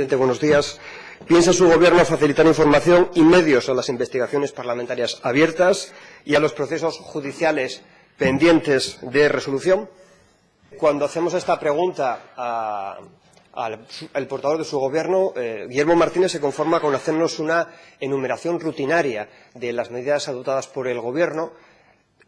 Presidente, buenos días. ¿Piensa su Gobierno facilitar información y medios a las investigaciones parlamentarias abiertas y a los procesos judiciales pendientes de resolución? Cuando hacemos esta pregunta al portavoz de su Gobierno, Guillermo Martínez se conforma con hacernos una enumeración rutinaria de las medidas adoptadas por el Gobierno,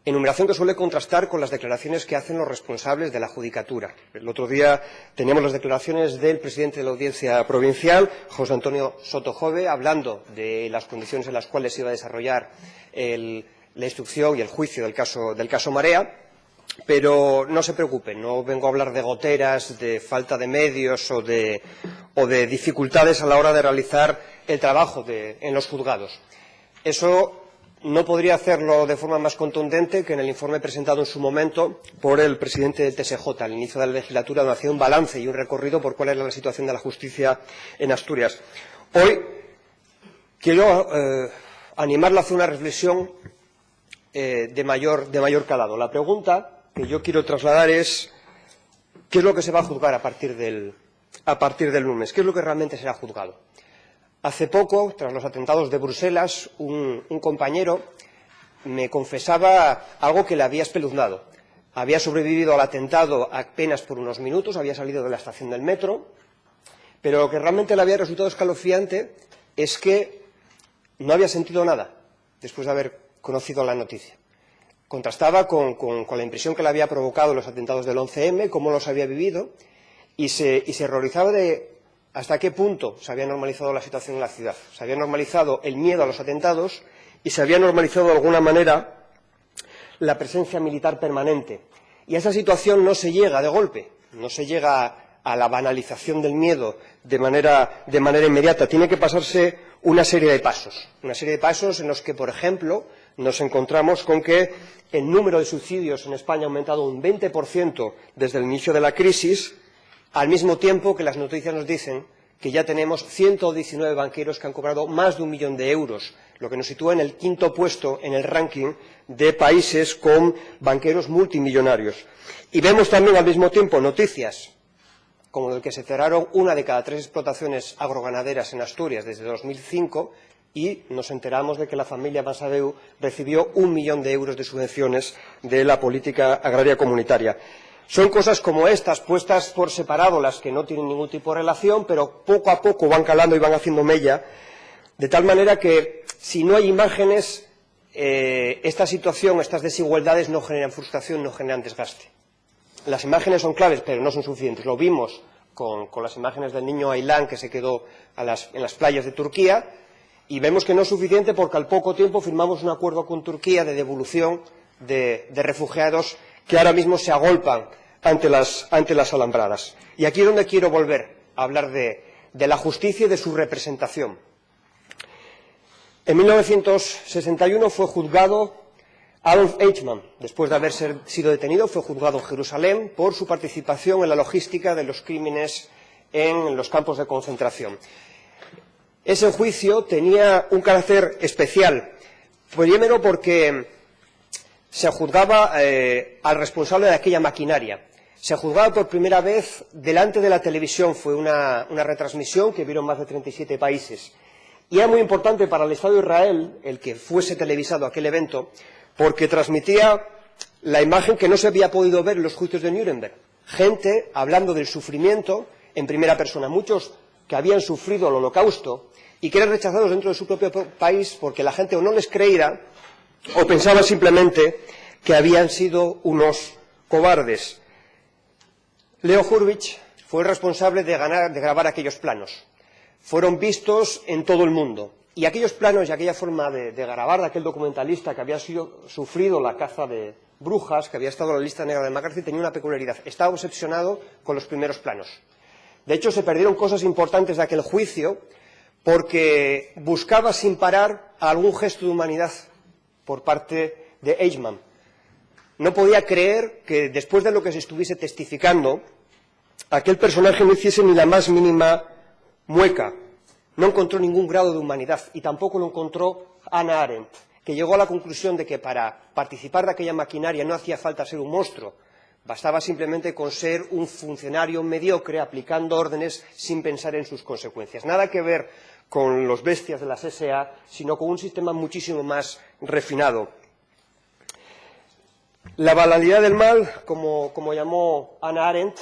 enumeración que suele contrastar con las declaraciones que hacen los responsables de la Judicatura. El otro día teníamos las declaraciones del presidente de la Audiencia Provincial, José Antonio Soto Jove, hablando de las condiciones en las cuales se iba a desarrollar la instrucción y el juicio del caso Marea. Pero no se preocupen, no vengo a hablar de goteras, de falta de medios o de dificultades a la hora de realizar el trabajo en los juzgados. Eso no podría hacerlo de forma más contundente que en el informe presentado en su momento por el presidente del TSJ al inicio de la legislatura, donde hacía un balance y un recorrido por cuál era la situación de la justicia en Asturias. Hoy quiero animarla a hacer una reflexión de mayor calado. La pregunta que yo quiero trasladar es ¿qué es lo que se va a juzgar a partir del lunes? ¿Qué es lo que realmente será juzgado? Hace poco, tras los atentados de Bruselas, un compañero me confesaba algo que le había espeluznado. Había sobrevivido al atentado apenas por unos minutos, había salido de la estación del metro, pero lo que realmente le había resultado escalofriante es que no había sentido nada después de haber conocido la noticia. Contrastaba con la impresión que le había provocado los atentados del 11M, cómo los había vivido, y se horrorizaba de hasta qué punto se había normalizado la situación en la ciudad. Se había normalizado el miedo a los atentados y se había normalizado de alguna manera la presencia militar permanente. Y a esa situación no se llega de golpe, no se llega a la banalización del miedo de manera inmediata. Tiene que pasarse una serie de pasos en los que, por ejemplo, nos encontramos con que el número de suicidios en España ha aumentado un 20% desde el inicio de la crisis, al mismo tiempo que las noticias nos dicen que ya tenemos 119 banqueros que han cobrado más de 1 millón de euros, lo que nos sitúa en el quinto puesto en el ranking de países con banqueros multimillonarios. Y vemos también al mismo tiempo noticias como el que se cerraron 1 de cada 3 explotaciones agroganaderas en Asturias desde 2005 y nos enteramos de que la familia Massadeu recibió 1 millón de euros de subvenciones de la política agraria comunitaria. Son cosas como estas, puestas por separado, las que no tienen ningún tipo de relación, pero poco a poco van calando y van haciendo mella, de tal manera que si no hay imágenes, esta situación, estas desigualdades no generan frustración, no generan desgaste. Las imágenes son claves, pero no son suficientes. Lo vimos con las imágenes del niño Ailán que se quedó en las playas de Turquía, y vemos que no es suficiente porque al poco tiempo firmamos un acuerdo con Turquía de devolución de refugiados que ahora mismo se agolpan ante las alambradas. Y aquí es donde quiero volver a hablar de la justicia y de su representación. En 1961 fue juzgado Adolf Eichmann, después de haber sido detenido, fue juzgado en Jerusalén por su participación en la logística de los crímenes en los campos de concentración. Ese juicio tenía un carácter especial, primero porque se juzgaba al responsable de aquella maquinaria. Se juzgaba por primera vez delante de la televisión, fue una retransmisión que vieron más de 37 países. Y era muy importante para el Estado de Israel el que fuese televisado aquel evento, porque transmitía la imagen que no se había podido ver en los juicios de Nuremberg. Gente hablando del sufrimiento en primera persona, muchos que habían sufrido el Holocausto y que eran rechazados dentro de su propio país porque la gente o no les creía o pensaba simplemente que habían sido unos cobardes. Leo Hurwitz fue el responsable de grabar aquellos planos. Fueron vistos en todo el mundo. Y aquellos planos y aquella forma de grabar de aquel documentalista que había sufrido la caza de brujas, que había estado en la lista negra de McCarthy, tenía una peculiaridad. Estaba obsesionado con los primeros planos. De hecho, se perdieron cosas importantes de aquel juicio porque buscaba sin parar algún gesto de humanidad por parte de Eichmann. No podía creer que después de lo que se estuviese testificando, aquel personaje no hiciese ni la más mínima mueca. No encontró ningún grado de humanidad y tampoco lo encontró Hannah Arendt, que llegó a la conclusión de que para participar de aquella maquinaria no hacía falta ser un monstruo Bastaba simplemente con ser un funcionario mediocre aplicando órdenes sin pensar en sus consecuencias. Nada que ver con los bestias de las SA, sino con un sistema muchísimo más refinado. La banalidad del mal, como llamó Hannah Arendt,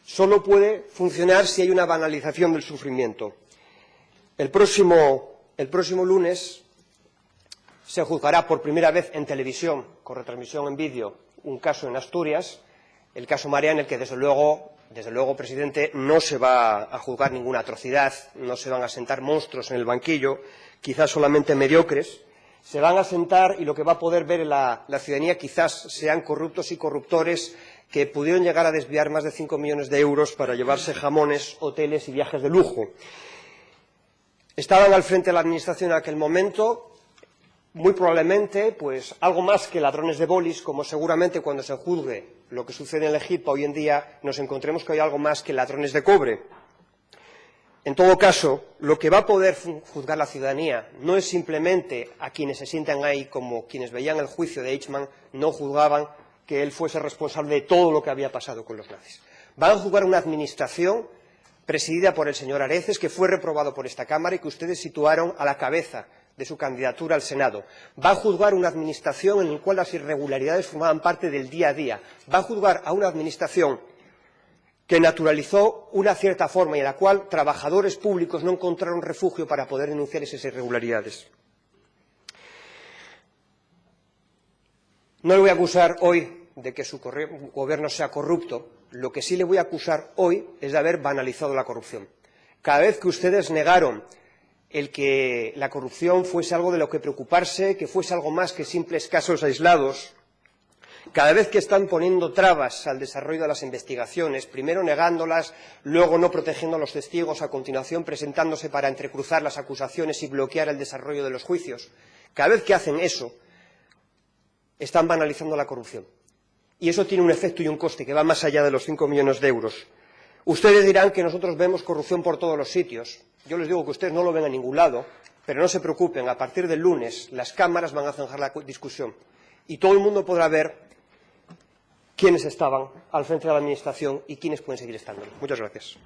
solo puede funcionar si hay una banalización del sufrimiento. El próximo lunes se juzgará por primera vez en televisión, con retransmisión en vídeo, un caso en Asturias, el caso Marea, en el que desde luego, presidente, no se va a juzgar ninguna atrocidad, no se van a sentar monstruos en el banquillo, quizás solamente mediocres. Se van a sentar y lo que va a poder ver la ciudadanía quizás sean corruptos y corruptores que pudieron llegar a desviar más de 5 millones de euros para llevarse jamones, hoteles y viajes de lujo. Estaban al frente de la Administración en aquel momento, muy probablemente, pues algo más que ladrones de bolis, como seguramente cuando se juzgue lo que sucede en Egipto hoy en día nos encontremos que hay algo más que ladrones de cobre. En todo caso, lo que va a poder juzgar la ciudadanía no es simplemente a quienes se sientan ahí, como quienes veían el juicio de Eichmann no juzgaban que él fuese responsable de todo lo que había pasado con los nazis. Van a juzgar una administración presidida por el señor Areces, que fue reprobado por esta Cámara y que ustedes situaron a la cabeza de su candidatura al Senado. Va a juzgar una administración en la cual las irregularidades formaban parte del día a día. Va a juzgar a una administración que naturalizó una cierta forma y en la cual trabajadores públicos no encontraron refugio para poder denunciar esas irregularidades. No le voy a acusar hoy de que su gobierno sea corrupto. Lo que sí le voy a acusar hoy es de haber banalizado la corrupción. Cada vez que ustedes negaron el que la corrupción fuese algo de lo que preocuparse, que fuese algo más que simples casos aislados, cada vez que están poniendo trabas al desarrollo de las investigaciones, primero negándolas, luego no protegiendo a los testigos, a continuación presentándose para entrecruzar las acusaciones y bloquear el desarrollo de los juicios, cada vez que hacen eso, están banalizando la corrupción. Y eso tiene un efecto y un coste que va más allá de los 5 millones de euros. Ustedes dirán que nosotros vemos corrupción por todos los sitios. Yo les digo que ustedes no lo ven a ningún lado, pero no se preocupen, a partir del lunes las cámaras van a zanjar la discusión y todo el mundo podrá ver quiénes estaban al frente de la Administración y quiénes pueden seguir estando. Muchas gracias.